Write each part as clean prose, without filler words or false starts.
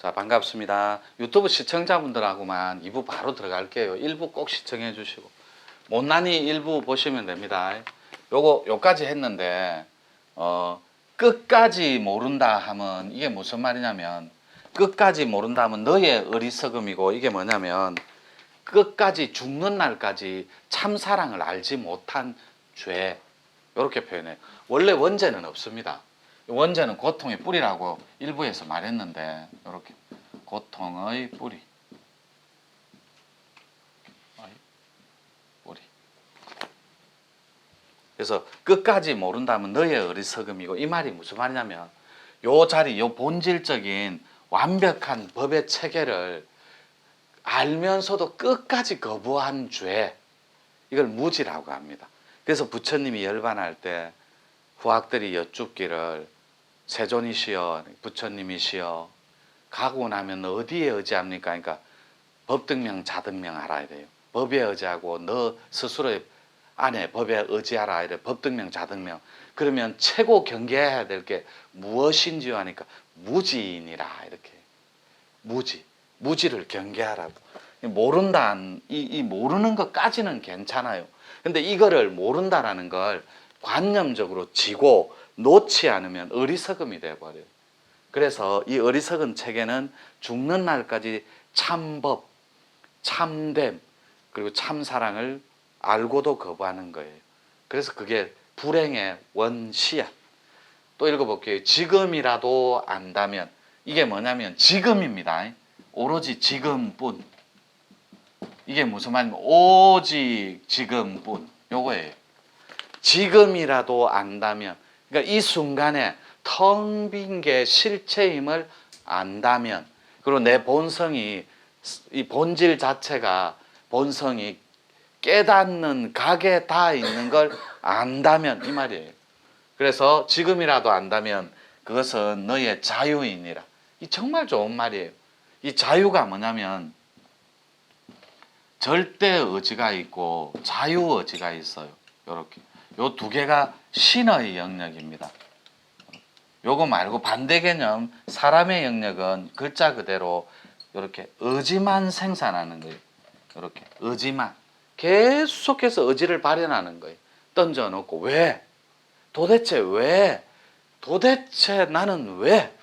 자, 반갑습니다. 유튜브 시청자분들하고만 2부 바로 들어갈게요. 1부 꼭 시청해 주시고 못난이 1부 보시면 됩니다. 요까지 했는데 끝까지 모른다 하면 이게 무슨 말이냐면, 끝까지 모른다 하면 너의 어리석음이고, 이게 뭐냐면 끝까지 죽는 날까지 참사랑을 알지 못한 죄, 이렇게 표현해요. 원래 원죄는 없습니다. 원죄는 고통의 뿌리라고 일부에서 말했는데, 이렇게 고통의 뿌리. 그래서 끝까지 모른다면 너의 어리석음이고, 이 말이 무슨 말이냐면, 요 자리, 요 본질적인 완벽한 법의 체계를 알면서도 끝까지 거부한 죄, 이걸 무지라고 합니다. 그래서 부처님이 열반할 때 후학들이 여쭙기를, 세존이시여, 부처님이시여, 가고 나면 어디에 의지합니까? 그러니까 법등명 자등명 알아야 돼요. 법에 의지하고 너 스스로의 안에 법에 의지하라 이래. 법등명 자등명. 그러면 최고 경계해야 될 게 무엇인지요 하니까 무지이니라, 이렇게. 무지를 경계하라고. 모른다, 이 모르는 것까지는 괜찮아요. 근데 이거를 모른다라는 걸 관념적으로 지고 놓지 않으면 어리석음이 되어버려요. 그래서 이 어리석은 체계는 죽는 날까지 참법, 참됨, 그리고 참사랑을 알고도 거부하는 거예요. 그래서 그게 불행의 원시야. 또 읽어볼게요. 지금이라도 안다면, 이게 뭐냐면 지금입니다. 오로지 지금뿐. 이게 무슨 말이냐면 오직 지금뿐, 요거예요. 지금이라도 안다면, 그러니까 이 순간에 텅 빈 게 실체임을 안다면, 그리고 내 본성이, 이 본질 자체가, 본성이 깨닫는 각에 다 있는 걸 안다면, 이 말이에요. 그래서 지금이라도 안다면 그것은 너의 자유이니라. 이 정말 좋은 말이에요. 이 자유가 뭐냐면 절대 의지가 있고 자유 의지가 있어요. 요렇게. 요 두 개가 신의 영역입니다. 요거 말고 반대 개념, 사람의 영역은 글자 그대로 이렇게 의지만 생산하는 거예요. 이렇게 의지만 계속해서 의지를 발현하는 거예요. 던져놓고 왜? 도대체 왜? 도대체 나는 왜?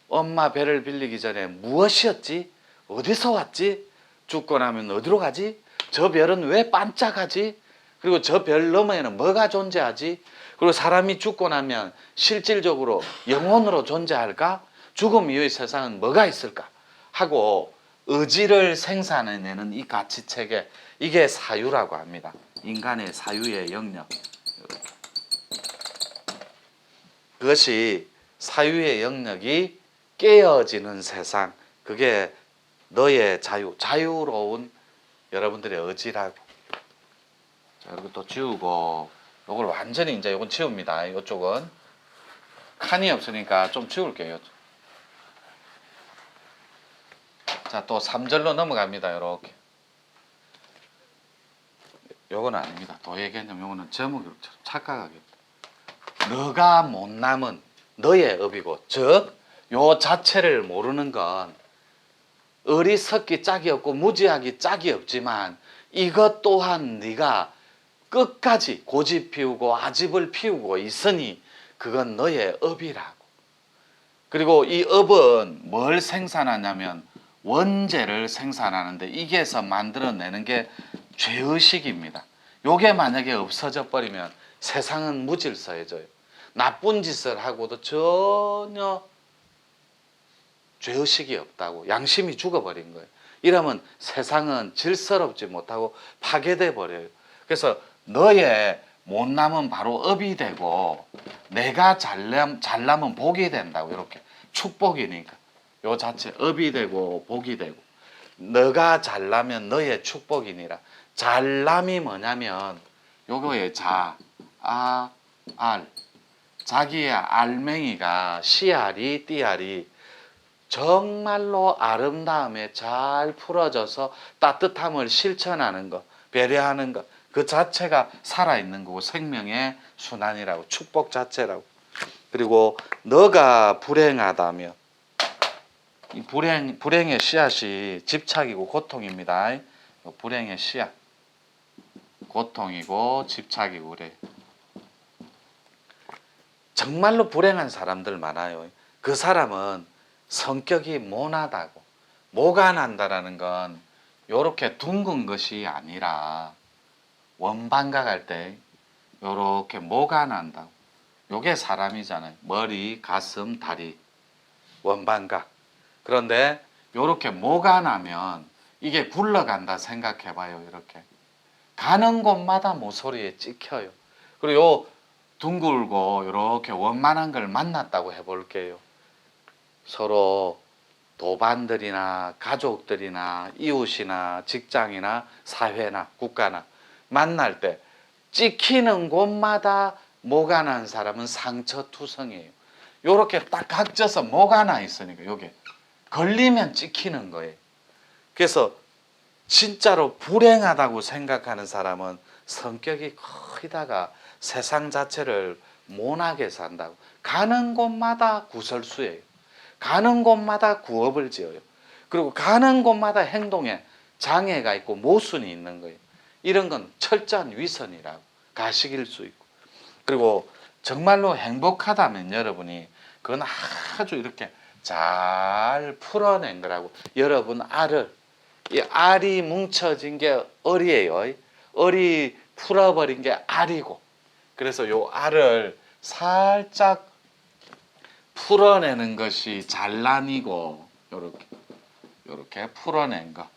엄마 배를 빌리기 전에 무엇이었지? 어디서 왔지? 죽고 나면 어디로 가지? 저 별은 왜 반짝하지? 그리고 저 별 너머에는 뭐가 존재하지? 그리고 사람이 죽고 나면 실질적으로 영혼으로 존재할까? 죽음 이후의 세상은 뭐가 있을까? 하고 의지를 생산해내는 이 가치체계, 이게 사유라고 합니다. 인간의 사유의 영역. 그것이 사유의 영역이 깨어지는 세상, 그게 너의 자유로운 여러분들의 의지라고. 자, 이거 또 지우고, 이걸 완전히 이제 이건 지웁니다. 이쪽은 칸이 없으니까 좀 지울게요. 자, 또 3절로 넘어갑니다. 이렇게. 요건 아닙니다. 도의 개념, 요거는 제목이 착각하겠다. 너가 못남은 너의 업이고, 즉, 요 자체를 모르는 건 어리석기 짝이 없고 무지하기 짝이 없지만, 이것 또한 네가 끝까지 고집 피우고 아집을 피우고 있으니 그건 너의 업이라고. 그리고 이 업은 뭘 생산하냐면 원죄를 생산하는데, 이게서 만들어내는 게 죄의식입니다. 요게 만약에 없어져 버리면 세상은 무질서해져요. 나쁜 짓을 하고도 전혀 죄의식이 없다고, 양심이 죽어버린 거예요. 이러면 세상은 질서롭지 못하고 파괴돼 버려요. 그래서 너의 못남은 바로 업이 되고, 내가 잘나면 복이 된다고. 이렇게 축복이니까 요 자체 업이 되고 복이 되고, 너가 잘나면 너의 축복이니라. 잘남이 뭐냐면 요거의 알, 자기의 알맹이가 씨알이 띠알이 정말로 아름다움에 잘 풀어져서 따뜻함을 실천하는 것, 배려하는 것, 그 자체가 살아있는 거고 생명의 순환이라고, 축복 자체라고. 그리고 너가 불행하다면, 이 불행의 씨앗이 집착이고 고통입니다. 불행의 씨앗. 고통이고 집착이고 그래. 정말로 불행한 사람들 많아요. 그 사람은 성격이 모나다고. 뭐가 난다라는 건 요렇게 둥근 것이 아니라 원반각 할 때 요렇게 뭐가 난다고. 요게 사람이잖아요. 머리, 가슴, 다리. 원반각. 그런데 요렇게 뭐가 나면 이게 굴러간다 생각해봐요. 이렇게. 가는 곳마다 모서리에 찍혀요. 그리고 요 둥글고 이렇게 원만한 걸 만났다고 해볼게요. 서로 도반들이나 가족들이나 이웃이나 직장이나 사회나 국가나 만날 때 찍히는 곳마다 뭐가 난 사람은 상처투성이에요. 요렇게 딱 각져서 뭐가 나 있으니까 요게 걸리면 찍히는 거예요. 그래서 진짜로 불행하다고 생각하는 사람은 성격이 거의다가 세상 자체를 모나게 산다고. 가는 곳마다 구설수예요. 가는 곳마다 구업을 지어요. 그리고 가는 곳마다 행동에 장애가 있고 모순이 있는 거예요. 이런 건 철저한 위선이라고. 가식일 수 있고. 그리고 정말로 행복하다면 여러분이 그건 아주 이렇게 잘 풀어낸 거라고. 여러분 이 알이 뭉쳐진 게 얼이에요. 얼이 풀어버린 게 알이고. 그래서 요 알을 살짝 풀어내는 것이 잘난이고, 요렇게 풀어낸 거.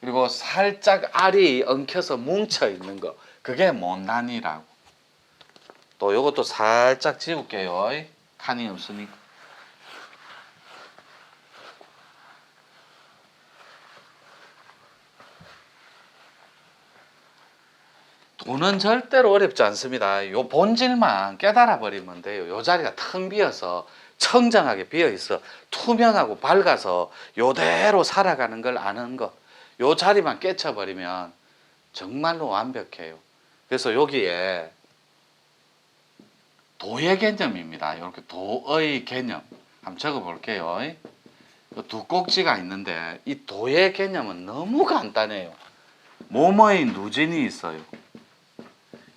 그리고 살짝 알이 엉켜서 뭉쳐 있는 거. 그게 못난이라고. 또 요것도 살짝 지울게요. 칸이 없으니까. 돈은 절대로 어렵지 않습니다. 요 본질만 깨달아 버리면 돼요. 요 자리가 텅 비어서 청정하게 비어 있어 투명하고 밝아서 요대로 살아가는 걸 아는 것. 요 자리만 깨쳐 버리면 정말로 완벽해요. 그래서 여기에 도의 개념입니다. 이렇게 도의 개념 한번 적어 볼게요. 두 꼭지가 있는데 이 도의 개념은 너무 간단해요. 뭐뭐의 누진이 있어요.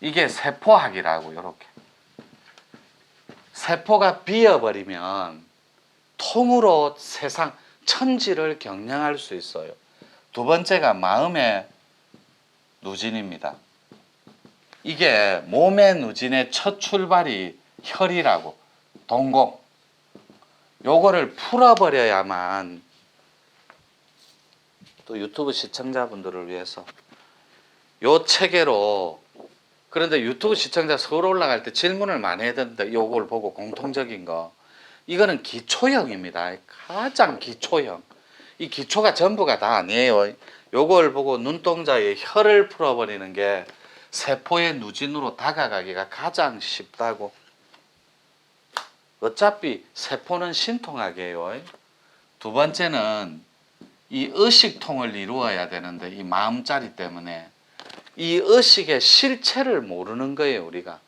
이게 세포학이라고. 이렇게 세포가 비어버리면 통으로 세상 천지를 경영할 수 있어요. 두 번째가 마음의 누진입니다. 이게 몸의 누진의 첫 출발이 혈이라고. 동공. 요거를 풀어버려야만, 또 유튜브 시청자분들을 위해서 요 체계로. 그런데 유튜브 시청자 서울 올라갈 때 질문을 많이 해야 되는데 요걸 보고 공통적인 거. 이거는 기초형입니다. 가장 기초형. 이 기초가 전부가 다 아니에요. 요걸 보고 눈동자의 혈을 풀어버리는 게 세포의 누진으로 다가가기가 가장 쉽다고. 어차피 세포는 신통하게요. 두 번째는 이 의식통을 이루어야 되는데 이 마음자리 때문에 이 의식의 실체를 모르는 거예요, 우리가.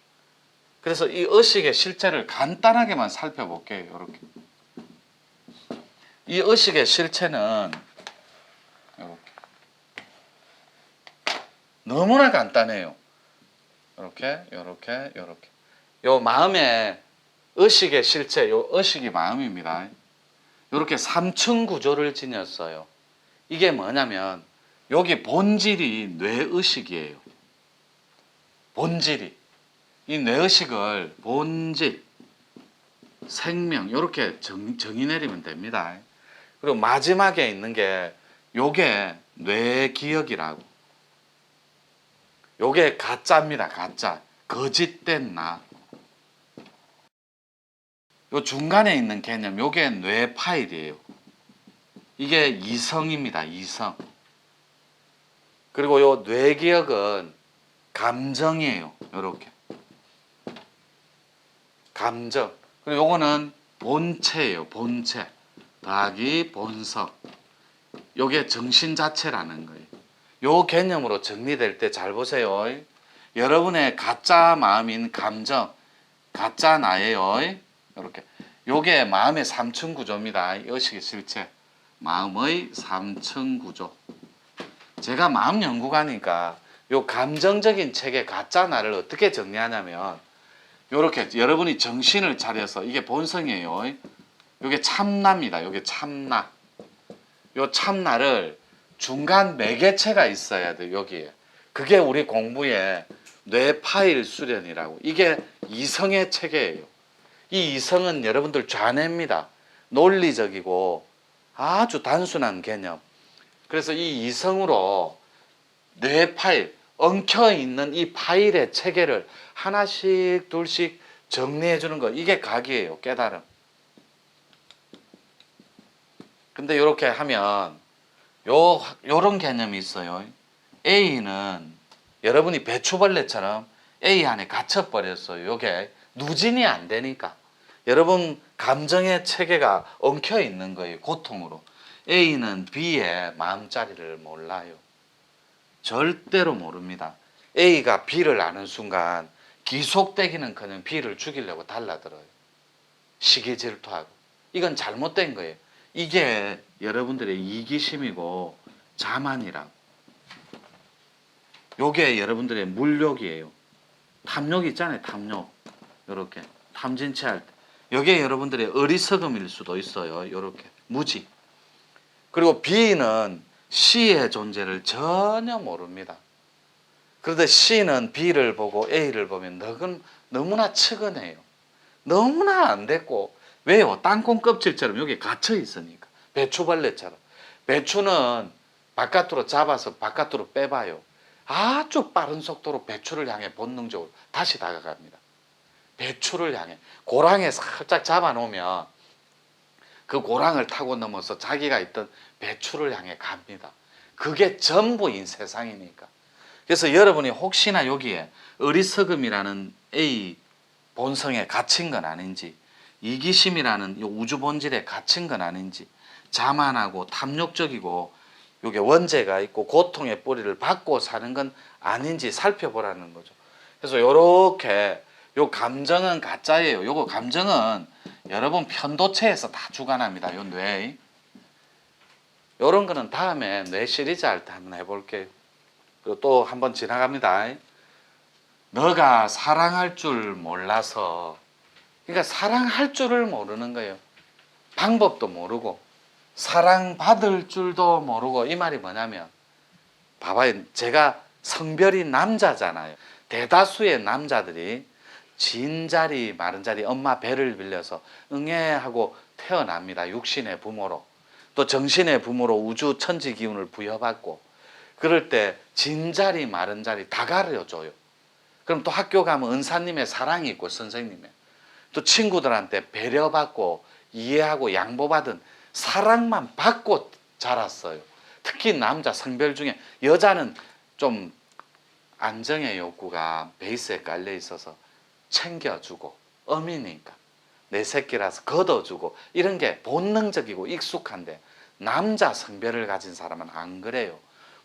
그래서 이 의식의 실체를 간단하게만 살펴볼게요. 이렇게. 이 의식의 실체는 이렇게. 너무나 간단해요. 이렇게. 요 마음의 의식의 실체, 요 의식이 마음입니다. 이렇게 3층 구조를 지녔어요. 이게 뭐냐면 여기 본질이 뇌의식이에요. 본질이. 이 뇌의식을 본질, 생명 이렇게 정의 내리면 됩니다. 그리고 마지막에 있는 게 요게 뇌기억이라고. 요게 가짜입니다. 가짜. 거짓된 나. 요 중간에 있는 개념, 요게 뇌 파일이에요. 이게 이성입니다. 이성. 그리고 요 뇌기억은 감정이에요. 요렇게. 감정. 그리고 요거는 본체예요. 본체. 더하기 본성. 요게 정신 자체라는 거예요. 요 개념으로 정리될 때 잘 보세요. 여러분의 가짜 마음인 감정, 가짜 나예요. 이렇게. 요게 마음의 3층 구조입니다. 의식의 실체. 마음의 3층 구조. 제가 마음 연구가니까 요 감정적인 체계 가짜 나를 어떻게 정리하냐면 요렇게 여러분이 정신을 차려서 이게 본성이에요. 요게 참나입니다. 요게 참나. 요 참나를 중간 매개체가 있어야 돼요. 여기에. 그게 우리 공부의 뇌 파일 수련이라고. 이게 이성의 체계예요. 이 이성은 여러분들 좌뇌입니다. 논리적이고 아주 단순한 개념. 그래서 이 이성으로 뇌 파일, 엉켜 있는 이 파일의 체계를 하나씩 둘씩 정리해 주는 거. 이게 각이에요. 깨달음. 근데 이렇게 하면 요런 개념이 있어요. A는 여러분이 배추벌레처럼 A 안에 갇혀버렸어요. 요게 누진이 안 되니까. 여러분 감정의 체계가 엉켜 있는 거예요. 고통으로. A는 B의 마음자리를 몰라요. 절대로 모릅니다. A가 B를 아는 순간 기속되기는커녕 B를 죽이려고 달라들어요. 시기 질투하고. 이건 잘못된 거예요. 이게 여러분들의 이기심이고 자만이라고. 요게 여러분들의 물욕이에요. 탐욕 있잖아요. 탐욕. 요렇게 탐진치할 때. 요게 여러분들의 어리석음일 수도 있어요. 요렇게 무지. 그리고 B는 C의 존재를 전혀 모릅니다. 그런데 C는 B를 보고 A를 보면 너무나 측은해요. 너무나 안 됐고. 왜요? 땅콩 껍질처럼 여기 갇혀 있으니까. 배추벌레처럼. 배추는 바깥으로 잡아서 바깥으로 빼봐요. 아주 빠른 속도로 배추를 향해 본능적으로 다시 다가갑니다. 배추를 향해. 고랑에 살짝 잡아놓으면 그 고랑을 타고 넘어서 자기가 있던 배추를 향해 갑니다. 그게 전부인 세상이니까. 그래서 여러분이 혹시나 여기에 어리석음이라는 A 본성에 갇힌 건 아닌지, 이기심이라는 우주 본질에 갇힌 건 아닌지, 자만하고 탐욕적이고 요게 원죄가 있고 고통의 뿌리를 받고 사는 건 아닌지 살펴보라는 거죠. 그래서 요렇게 요 감정은 가짜예요. 요거 감정은 여러분 편도체에서 다 주관합니다. 요 뇌. 요런 거는 다음에 뇌 시리즈 할 때 한번 해볼게요. 그리고 또 한번 지나갑니다. 너가 사랑할 줄 몰라서. 그러니까 사랑할 줄을 모르는 거예요. 방법도 모르고 사랑받을 줄도 모르고. 이 말이 뭐냐면 봐봐요. 제가 성별이 남자잖아요. 대다수의 남자들이 진자리 마른자리 엄마 배를 빌려서 응애 하고 태어납니다. 육신의 부모로. 또 정신의 부모로 우주 천지 기운을 부여받고. 그럴 때 진자리 마른자리 다 가르쳐줘요. 그럼 또 학교 가면 은사님의 사랑이 있고 선생님의. 또 친구들한테 배려받고 이해하고 양보받은 사랑만 받고 자랐어요. 특히 남자 성별 중에 여자는 좀 안정의 욕구가 베이스에 깔려 있어서 챙겨주고 어미니까 내 새끼라서 걷어주고 이런 게 본능적이고 익숙한데 남자 성별을 가진 사람은 안 그래요.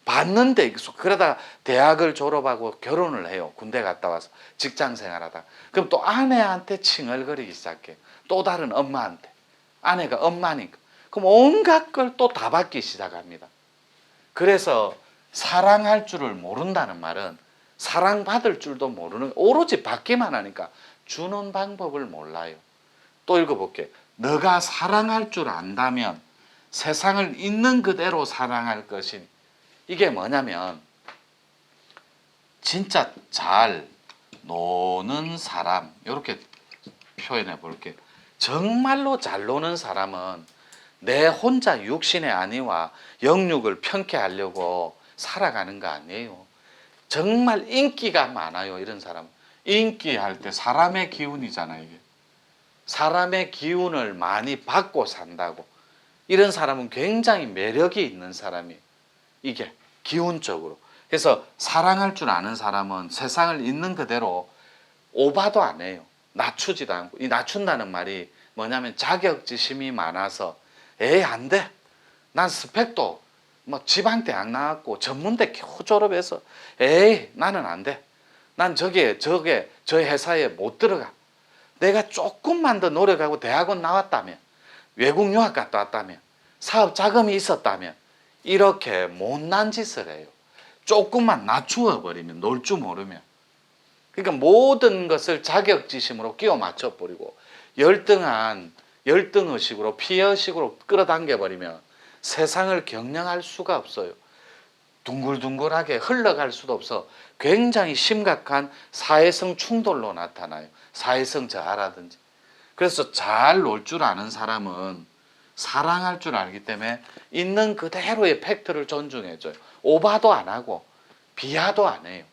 받는데 익숙. 그러다가 대학을 졸업하고 결혼을 해요. 군대 갔다 와서 직장 생활하다. 그럼 또 아내한테 칭얼거리기 시작해. 또 다른 엄마한테. 아내가 엄마니까. 그럼 온갖 걸 또 다 받기 시작합니다. 그래서 사랑할 줄을 모른다는 말은 사랑받을 줄도 모르는, 오로지 받기만 하니까 주는 방법을 몰라요. 또 읽어볼게요. 너가 사랑할 줄 안다면 세상을 있는 그대로 사랑할 것이니. 이게 뭐냐면 진짜 잘 노는 사람, 이렇게 표현해 볼게요. 정말로 잘 노는 사람은 내 혼자 육신의 안위와 영육을 편케하려고 살아가는 거 아니에요. 정말 인기가 많아요. 이런 사람. 인기할 때 사람의 기운이잖아요. 이게. 사람의 기운을 많이 받고 산다고. 이런 사람은 굉장히 매력이 있는 사람이에요. 이게 기운적으로. 그래서 사랑할 줄 아는 사람은 세상을 있는 그대로 오바도 안 해요. 낮추지도 않고. 이 낮춘다는 말이 뭐냐면 자격지심이 많아서 에이 안 돼. 난 스펙도 뭐 지방대학 나왔고 전문대 겨우 졸업해서 에이 나는 안 돼. 난 저 회사에 못 들어가. 내가 조금만 더 노력하고 대학원 나왔다면, 외국 유학 갔다 왔다면 사업 자금이 있었다면 이렇게 못난 짓을 해요. 조금만 낮추어 버리면, 놀 줄 모르면. 그러니까 모든 것을 자격지심으로 끼워 맞춰 버리고 열등의식으로 피해의식으로 끌어당겨 버리면 세상을 경영할 수가 없어요. 둥글둥글하게 흘러갈 수도 없어 굉장히 심각한 사회성 충돌로 나타나요. 사회성 저하라든지. 그래서 잘 놀 줄 아는 사람은 사랑할 줄 알기 때문에 있는 그대로의 팩트를 존중해줘요. 오바도 안 하고 비하도 안 해요.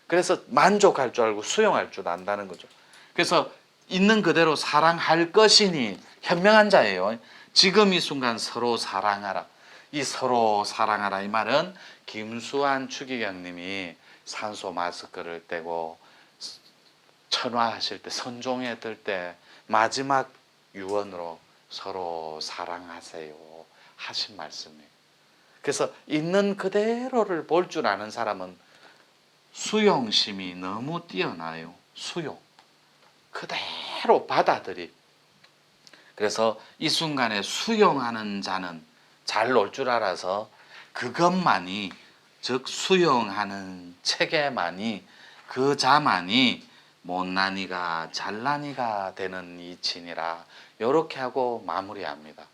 그래서 만족할 줄 알고 수용할 줄 안다는 거죠. 그래서 있는 그대로 사랑할 것이니 현명한 자예요. 지금 이 순간 서로 사랑하라. 이 서로 사랑하라 이 말은 김수환 추기경님이 산소 마스크를 떼고 천화하실 때, 선종에 들 때 마지막 유언으로 서로 사랑하세요 하신 말씀이에요. 그래서 있는 그대로를 볼 줄 아는 사람은 수용심이 너무 뛰어나요. 수용. 그대로 받아들이. 그래서 이 순간에 수용하는 자는 잘 놀 줄 알아서 그것만이, 즉 수용하는 체계만이, 그 자만이 못난이가 잘난이가 되는 이치니라. 이렇게 하고 마무리합니다.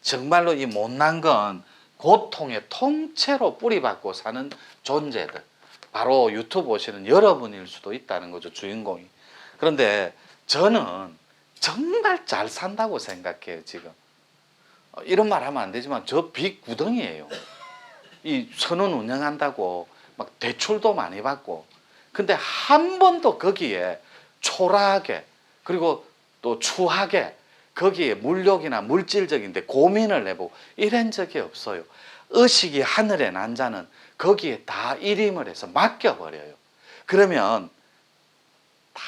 정말로 이 못난 건 고통의 통째로 뿌리박고 사는 존재들, 바로 유튜브 보시는 여러분일 수도 있다는 거죠, 주인공이. 그런데 저는 정말 잘 산다고 생각해요. 지금 이런 말 하면 안 되지만 저 빚 구덩이에요. 이 선원 운영한다고 막 대출도 많이 받고, 근데 한 번도 거기에 초라하게, 그리고 또 추하게 거기에 물욕이나 물질적인 데 고민을 해보고 이런 적이 없어요. 의식이 하늘에 난 자는 거기에 다 일임을 해서 맡겨버려요. 그러면 다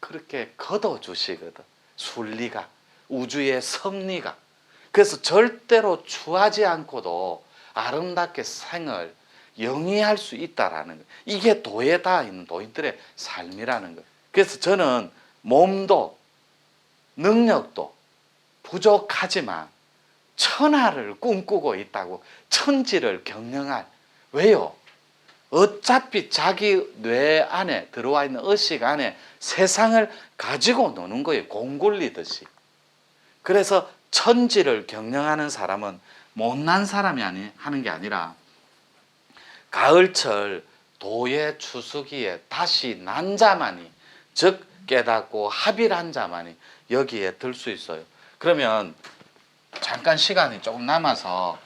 그렇게 걷어주시거든. 순리가, 우주의 섭리가. 그래서 절대로 추하지 않고도 아름답게 생을 영위할 수 있다라는 거. 이게 도에 닿아 있는 도인들의 삶이라는 거. 그래서 저는 몸도 능력도 부족하지만 천하를 꿈꾸고 있다고, 천지를 경영할. 왜요? 어차피 자기 뇌 안에 들어와 있는 의식 안에 세상을 가지고 노는 거예요. 공 굴리듯이. 그래서 천지를 경영하는 사람은 못난 사람이 하는 게 아니라 가을철 도의 추수기에 다시 난 자만이, 즉 깨닫고 합일한 자만이 여기에 들 수 있어요. 그러면 잠깐 시간이 조금 남아서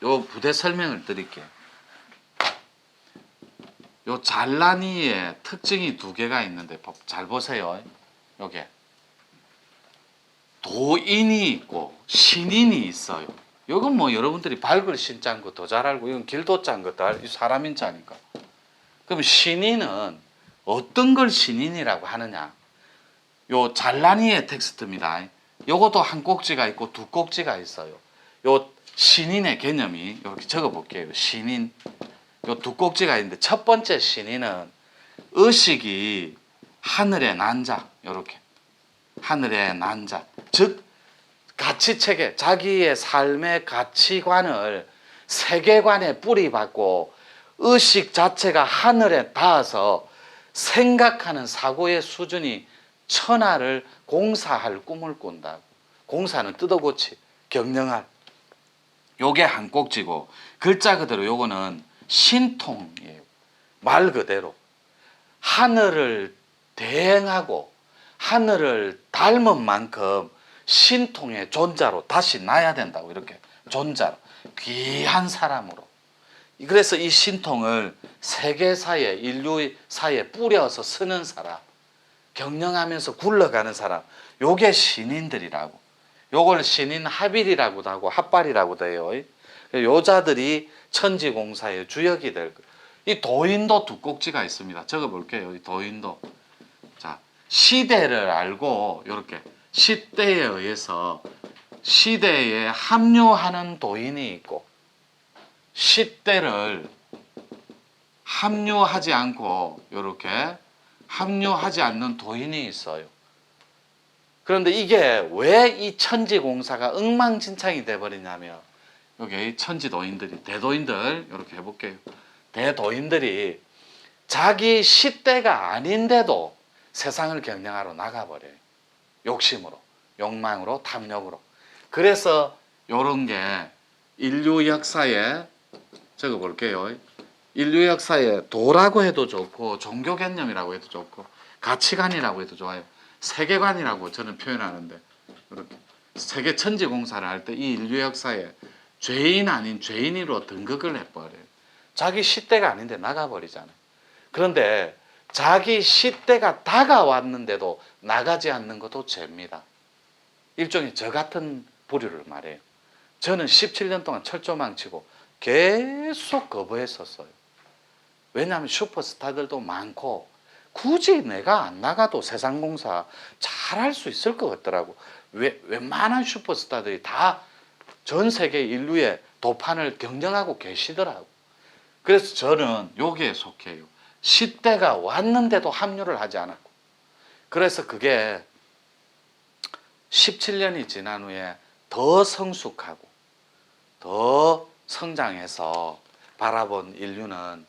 요 부대 설명을 드릴게요. 요 잘난이의 특징이 두 개가 있는데 잘 보세요. 요게 도인이 있고 신인이 있어요. 이건 뭐 여러분들이 발글 신자인 거 더 잘 알고, 이건 길도자인 거 다 사람인 자니까. 그럼 신인은 어떤 걸 신인이라고 하느냐? 요 잘난이의 텍스트입니다. 요것도 한 꼭지가 있고 두 꼭지가 있어요. 요 신인의 개념이 이렇게 적어 볼게요. 신인. 요 두 꼭지가 있는데, 첫 번째 신인은 의식이 하늘에 난 자, 요렇게. 하늘에 난 자. 즉 가치체계, 자기의 삶의 가치관을 세계관에 뿌리박고 의식 자체가 하늘에 닿아서 생각하는 사고의 수준이 천하를 공사할 꿈을 꾼다. 공사는 뜯어고치, 경영할. 요게 한 꼭지고, 글자 그대로 요거는 신통이에요. 말 그대로 하늘을 대행하고 하늘을 닮은 만큼 신통의 존자로 다시 나야 된다고. 이렇게 존자로, 귀한 사람으로. 그래서 이 신통을 세계사에, 인류사에 뿌려서 쓰는 사람, 경영하면서 굴러가는 사람, 요게 신인들이라고. 요걸 신인 합일이라고도 하고 합발이라고도 해요. 요 자들이 천지공사의 주역이 될 거예요. 이 도인도 두 꼭지가 있습니다. 적어볼게요. 이 도인도. 자, 시대를 알고 이렇게 시대에 의해서 시대에 합류하는 도인이 있고, 시대를 합류하지 않고 이렇게 합류하지 않는 도인이 있어요. 그런데 이게 왜 이 천지공사가 엉망진창이 돼버리냐면 여기 천지도인들이 대도인들 이렇게 해볼게요. 대도인들이 자기 시대가 아닌데도 세상을 경영하러 나가버려요. 욕심으로, 욕망으로, 탐욕으로. 그래서 이런 게 인류 역사에 적어볼게요. 인류 역사에 도라고 해도 좋고 종교 개념이라고 해도 좋고 가치관이라고 해도 좋아요. 세계관이라고 저는 표현하는데 이렇게 세계 천지공사를 할 때 이 인류 역사에 죄인 아닌 죄인으로 등극을 해버려요. 자기 시대가 아닌데 나가버리잖아요. 그런데 자기 시대가 다가왔는데도 나가지 않는 것도 죄입니다. 일종의 저 같은 부류를 말해요. 저는 17년 동안 철조망치고 계속 거부했었어요. 왜냐하면 슈퍼스타들도 많고 굳이 내가 안 나가도 세상공사 잘할 수 있을 것 같더라고. 웬만한 슈퍼스타들이 다 전 세계 인류의 도판을 경영하고 계시더라고. 그래서 저는 여기에 속해요. 시대가 왔는데도 합류를 하지 않았고. 그래서 그게 17년이 지난 후에 더 성숙하고 더 성장해서 바라본 인류는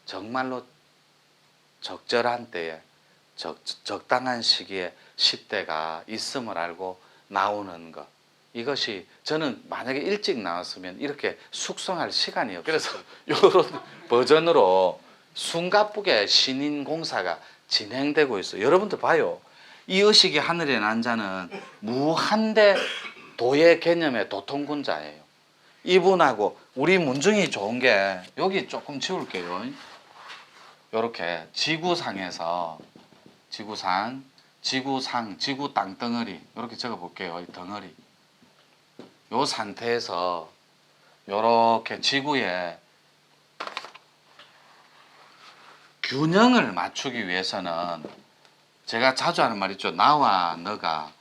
정말로 적절한 때에 적당한 시기에 시대가 있음을 알고 나오는 것. 이것이 저는 만약에 일찍 나왔으면 이렇게 숙성할 시간이 없어요. 그래서 이런 버전으로 숨가쁘게 신인공사가 진행되고 있어요. 여러분들 봐요. 이 의식이 하늘에 난 자는 무한대 도의 개념의 도통군자예요. 이분하고 우리 문중이 좋은 게 여기 조금 지울게요. 이렇게 지구상에서 지구상, 지구 땅덩어리 이렇게 적어볼게요. 이 덩어리. 요 상태에서 이렇게 지구에 균형을 맞추기 위해서는 제가 자주 하는 말 있죠. 나와 너가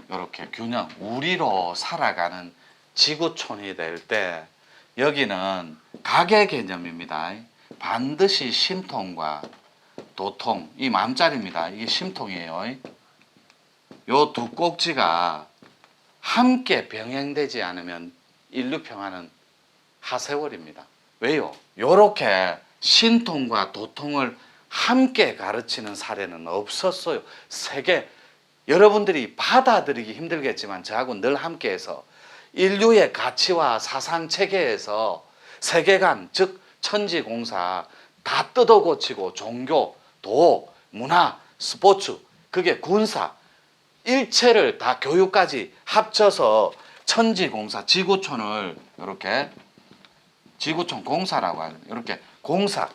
이렇게 균형, 우리로 살아가는 지구촌이 될 때 여기는 가계 개념입니다. 반드시 심통과 도통, 이 마음자리입니다. 이게 심통이에요. 요 두 꼭지가 함께 병행되지 않으면 인류 평화는 하세월입니다. 왜요? 요렇게 신통과 도통을 함께 가르치는 사례는 없었어요. 세계 여러분들이 받아들이기 힘들겠지만 저하고 늘 함께해서 인류의 가치와 사상 체계에서 세계관 즉 천지공사 다 뜯어고치고 종교, 도, 문화, 스포츠 그게 군사 일체를 다 교육까지 합쳐서 천지공사 지구촌을 이렇게 지구촌 공사라고 하는 이렇게 공사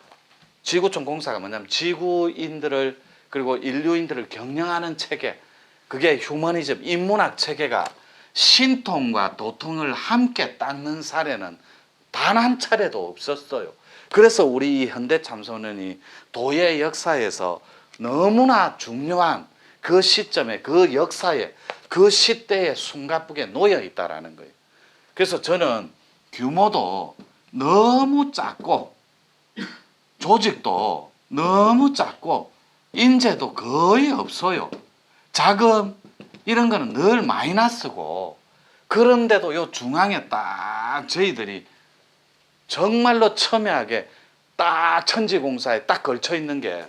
지구촌 공사가 뭐냐면 지구인들을 그리고 인류인들을 경영하는 체계 그게 휴머니즘 인문학 체계가 신통과 도통을 함께 닦는 사례는 단 한 차례도 없었어요. 그래서 우리 현대 참소년이 도의 역사에서 너무나 중요한 그 시점에 그 역사에 그 시대에 숨가쁘게 놓여 있다라는 거예요. 그래서 저는 규모도 너무 작고 조직도 너무 작고 인재도 거의 없어요. 자금 이런 거는 늘 마이너스고 그런데도 요 중앙에 딱 저희들이 정말로 첨예하게 딱 천지공사에 딱 걸쳐 있는 게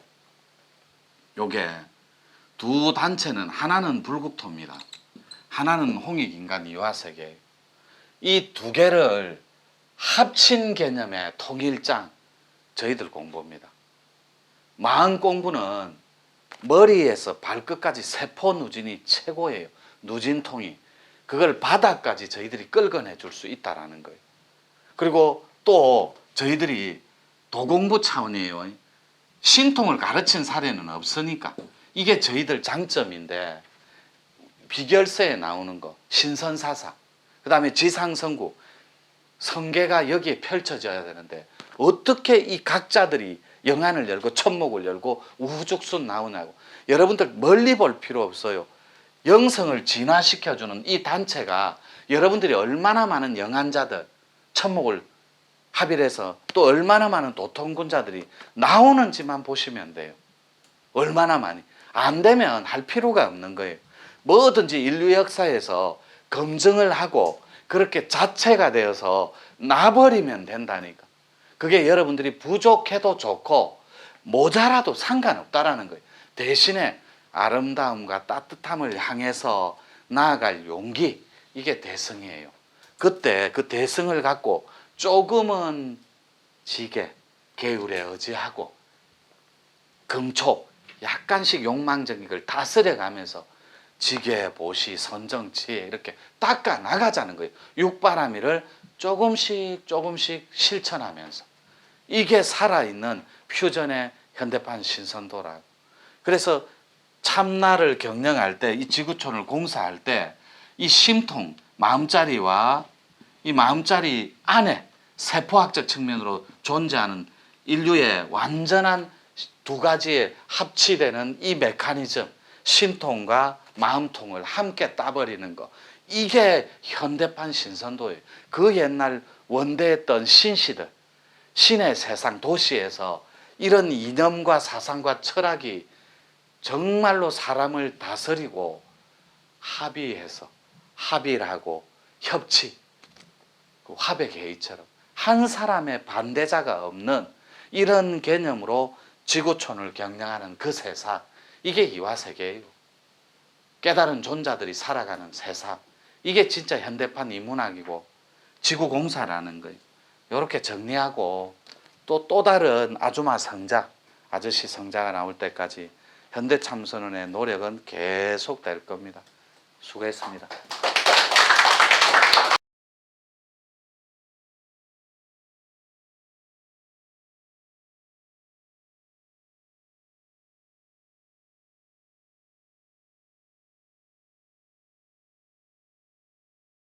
요게 두 단체는 하나는 불국토입니다. 하나는 홍익인간 이화세계. 이 두 개를 합친 개념의 통일장 저희들 공부입니다. 마음 공부는 머리에서 발끝까지 세포 누진이 최고예요. 누진통이. 그걸 바닥까지 저희들이 끌어내 줄 수 있다라는 거예요. 그리고 또 저희들이 도공부 차원이에요. 신통을 가르친 사례는 없으니까 이게 저희들 장점인데 비결서에 나오는 거 신선사사 그 다음에 지상성구 성계가 여기에 펼쳐져야 되는데 어떻게 이 각자들이 영안을 열고 천목을 열고 우후죽순 나오냐고 여러분들 멀리 볼 필요 없어요. 영성을 진화시켜주는 이 단체가 여러분들이 얼마나 많은 영안자들 천목을 합일해서 또 얼마나 많은 도통군자들이 나오는지만 보시면 돼요. 얼마나 많이. 안 되면 할 필요가 없는 거예요. 뭐든지 인류 역사에서 검증을 하고 그렇게 자체가 되어서 놔버리면 된다니까. 그게 여러분들이 부족해도 좋고 모자라도 상관없다라는 거예요. 대신에 아름다움과 따뜻함을 향해서 나아갈 용기, 이게 대성이에요. 그때 그 대성을 갖고 조금은 지게, 계율에 의지하고 금초, 약간씩 욕망적인 걸 다스려가면서 지게, 보시, 선정치에 이렇게 닦아 나가자는 거예요. 육바라밀을 조금씩 조금씩 실천하면서. 이게 살아있는 퓨전의 현대판 신선도라고. 그래서 참나를 경영할 때, 이 지구촌을 공사할 때 이 심통, 마음자리와 이 마음자리 안에 세포학적 측면으로 존재하는 인류의 완전한 두 가지의 합치되는 이 메커니즘, 심통과 마음통을 함께 따버리는 거, 이게 현대판 신선도예요. 그 옛날 원대했던 신시들, 신의 세상 도시에서 이런 이념과 사상과 철학이 정말로 사람을 다스리고 합의해서, 합의를 하고 협치, 그 화백 회의처럼 한 사람의 반대자가 없는 이런 개념으로 지구촌을 경영하는 그 세상, 이게 이화세계예요. 깨달은 존자들이 살아가는 세상, 이게 진짜 현대판 인문학이고 지구공사라는 거예요. 이렇게 정리하고 또 다른 아주마 성자, 아저씨 성자가 나올 때까지 현대참선원의 노력은 계속될 겁니다. 수고했습니다.